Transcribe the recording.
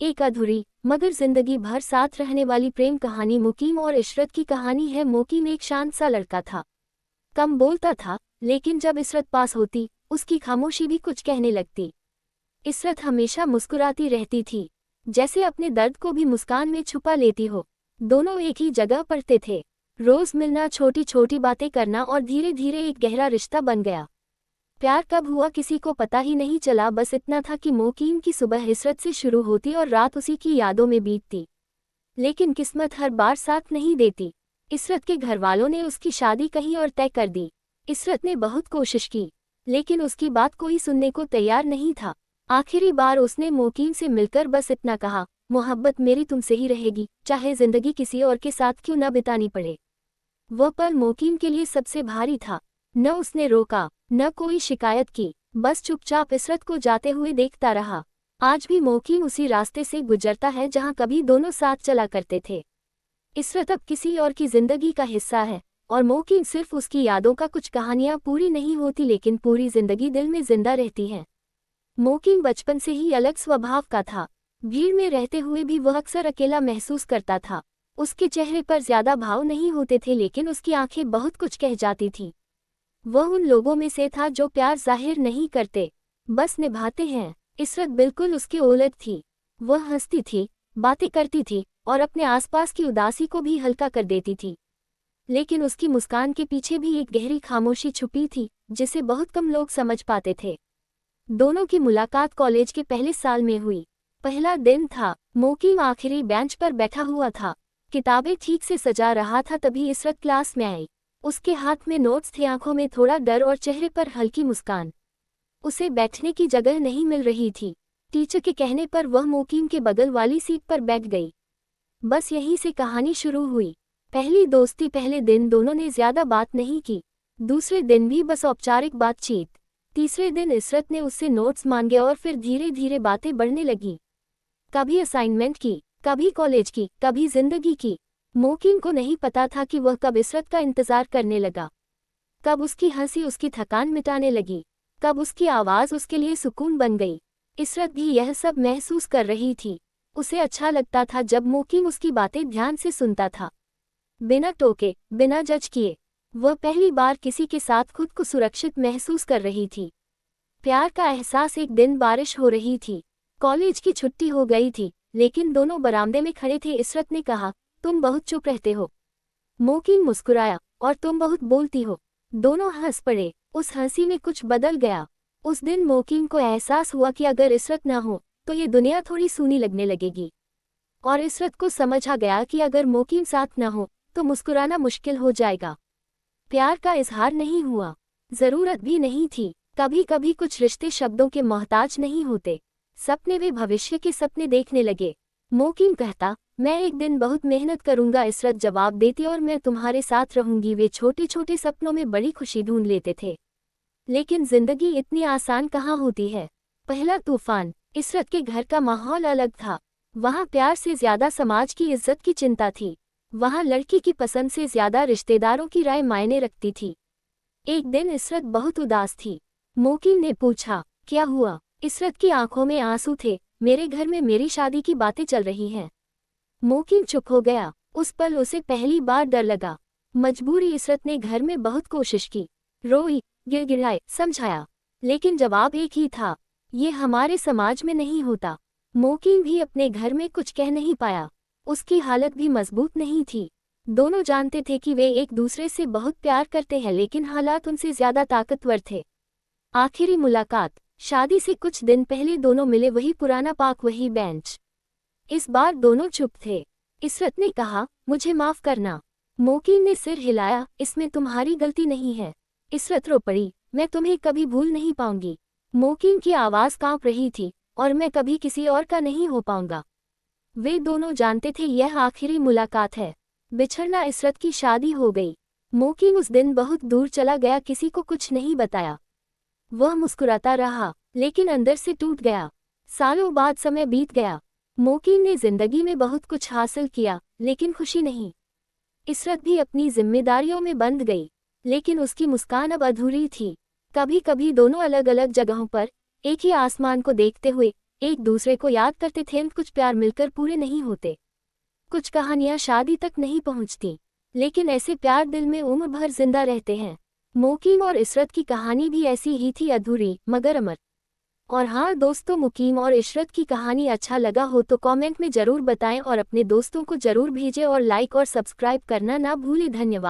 एक अधूरी मगर जिंदगी भर साथ रहने वाली प्रेम कहानी मुकीम और इशरत की कहानी है। मुकीम एक शांत सा लड़का था, कम बोलता था, लेकिन जब इशरत पास होती उसकी खामोशी भी कुछ कहने लगती। इशरत हमेशा मुस्कुराती रहती थी, जैसे अपने दर्द को भी मुस्कान में छुपा लेती हो। दोनों एक ही जगह पढ़ते थे, रोज मिलना, छोटी छोटी बातें करना और धीरे धीरे एक गहरा रिश्ता बन गया। प्यार कब हुआ किसी को पता ही नहीं चला, बस इतना था कि मुकीम की सुबह इशरत से शुरू होती और रात उसी की यादों में बीतती। लेकिन किस्मत हर बार साथ नहीं देती। इशरत के घरवालों ने उसकी शादी कहीं और तय कर दी। इशरत ने बहुत कोशिश की, लेकिन उसकी बात कोई सुनने को तैयार नहीं था। आखिरी बार उसने मुकीम से मिलकर बस इतना कहा, मोहब्बत मेरी तुमसे ही रहेगी, चाहे जिंदगी किसी और के साथ क्यों न बितानी पड़े। वह पल मुकीम के लिए सबसे भारी था। न उसने रोका, न कोई शिकायत की, बस चुपचाप इशरत को जाते हुए देखता रहा। आज भी मुकीम उसी रास्ते से गुजरता है जहां कभी दोनों साथ चला करते थे। इशरत अब किसी और की जिंदगी का हिस्सा है और मुकीम सिर्फ उसकी यादों का। कुछ कहानियां पूरी नहीं होती, लेकिन पूरी जिंदगी दिल में जिंदा रहती हैं। मुकीम बचपन से ही अलग स्वभाव का था। भीड़ में रहते हुए भी वह अक्सर अकेला महसूस करता था। उसके चेहरे पर ज्यादा भाव नहीं होते थे, लेकिन उसकी आंखें बहुत कुछ कह जाती थीं। वह उन लोगों में से था जो प्यार जाहिर नहीं करते, बस निभाते हैं। इशरत बिल्कुल उसके उलट थी। वह हंसती थी, बातें करती थी और अपने आसपास की उदासी को भी हल्का कर देती थी। लेकिन उसकी मुस्कान के पीछे भी एक गहरी खामोशी छुपी थी, जिसे बहुत कम लोग समझ पाते थे। दोनों की मुलाकात कॉलेज के पहले साल में हुई। पहला दिन था, मुकीम आखिरी बेंच पर बैठा हुआ था, किताबें ठीक से सजा रहा था। तभी इशरत क्लास में आई। उसके हाथ में नोट्स थे, आंखों में थोड़ा डर और चेहरे पर हल्की मुस्कान। उसे बैठने की जगह नहीं मिल रही थी। टीचर के कहने पर वह मुकीम के बगल वाली सीट पर बैठ गई। बस यहीं से कहानी शुरू हुई। पहली दोस्ती। पहले दिन दोनों ने ज्यादा बात नहीं की, दूसरे दिन भी बस औपचारिक बातचीत। तीसरे दिन इशरत ने उससे नोट्स मांगे और फिर धीरे धीरे बातें बढ़ने लगी। कभी असाइनमेंट की, कभी कॉलेज की, कभी जिंदगी की। मुकीम को नहीं पता था कि वह कब इशरत का इंतजार करने लगा, कब उसकी हंसी उसकी थकान मिटाने लगी, कब उसकी आवाज़ उसके लिए सुकून बन गई। इशरत भी यह सब महसूस कर रही थी। उसे अच्छा लगता था जब मुकीम उसकी बातें ध्यान से सुनता था, बिना टोके, बिना जज किए। वह पहली बार किसी के साथ खुद को सुरक्षित महसूस कर रही थी। प्यार का एहसास। एक दिन बारिश हो रही थी, कॉलेज की छुट्टी हो गई थी, लेकिन दोनों बरामदे में खड़े थे। इशरत ने कहा, तुम बहुत चुप रहते हो। मुकीम मुस्कुराया, और तुम बहुत बोलती हो। दोनों हंस पड़े। उस हंसी में कुछ बदल गया। उस दिन मुकीम को एहसास हुआ कि अगर इशरत न हो तो ये दुनिया थोड़ी सूनी लगने लगेगी। और इशरत को समझ आ गया कि अगर मुकीम साथ न हो तो मुस्कुराना मुश्किल हो जाएगा। प्यार का इजहार नहीं हुआ, जरूरत भी नहीं थी। कभी कभी कुछ रिश्ते शब्दों के मोहताज नहीं होते। सपने वे भविष्य के सपने देखने लगे। मुकीम कहता, मैं एक दिन बहुत मेहनत करूंगा। इशरत जवाब देती, और मैं तुम्हारे साथ रहूंगी। वे छोटे छोटे सपनों में बड़ी खुशी ढूंढ लेते थे। लेकिन जिंदगी इतनी आसान कहाँ होती है। पहला तूफान। इशरत के घर का माहौल अलग था। वहाँ प्यार से ज्यादा समाज की इज्जत की चिंता थी। वहाँ लड़की की पसंद से ज्यादा रिश्तेदारों की राय मायने रखती थी। एक दिन इशरत बहुत उदास थी। मुकीम ने पूछा, क्या हुआ। इशरत की आंखों में आंसू थे। मेरे घर में मेरी शादी की बातें चल रही हैं। मुकीम चुप हो गया। उस पल उसे पहली बार डर लगा। मजबूरी। इशरत ने घर में बहुत कोशिश की, रोई, गिड़गिड़ाए, समझाया, लेकिन जवाब एक ही था, ये हमारे समाज में नहीं होता। मुकीम भी अपने घर में कुछ कह नहीं पाया। उसकी हालत भी मजबूत नहीं थी। दोनों जानते थे कि वे एक दूसरे से बहुत प्यार करते हैं, लेकिन हालात उनसे ज्यादा ताकतवर थे। आखिरी मुलाकात। शादी से कुछ दिन पहले दोनों मिले, वही पुराना पार्क, वही बेंच। इस बार दोनों चुप थे। इशरत ने कहा, मुझे माफ करना। मुकीम ने सिर हिलाया, इसमें तुम्हारी गलती नहीं है। इशरत रो पड़ी, मैं तुम्हें कभी भूल नहीं पाऊंगी। मुकीम की आवाज कांप रही थी, और मैं कभी किसी और का नहीं हो पाऊंगा। वे दोनों जानते थे यह आखिरी मुलाकात है। बिछड़ना। इशरत की शादी हो गई। मुकीम उस दिन बहुत दूर चला गया, किसी को कुछ नहीं बताया। वह मुस्कुराता रहा, लेकिन अंदर से टूट गया। सालों बाद समय बीत गया। मुकीम ने जिंदगी में बहुत कुछ हासिल किया, लेकिन खुशी नहीं। इशरत भी अपनी जिम्मेदारियों में बंध गई, लेकिन उसकी मुस्कान अब अधूरी थी। कभी कभी दोनों अलग अलग जगहों पर एक ही आसमान को देखते हुए एक दूसरे को याद करते थे। कुछ प्यार मिलकर पूरे नहीं होते, कुछ कहानियां शादी तक नहीं पहुंचती, लेकिन ऐसे प्यार दिल में उम्र भर जिंदा रहते हैं। मुकीम और इशरत की कहानी भी ऐसी ही थी, अधूरी मगर अमर। और हाँ दोस्तों, मुकीम और इशरत की कहानी अच्छा लगा हो तो कमेंट में ज़रूर बताएं और अपने दोस्तों को ज़रूर भेजें और लाइक और सब्सक्राइब करना ना भूलें। धन्यवाद।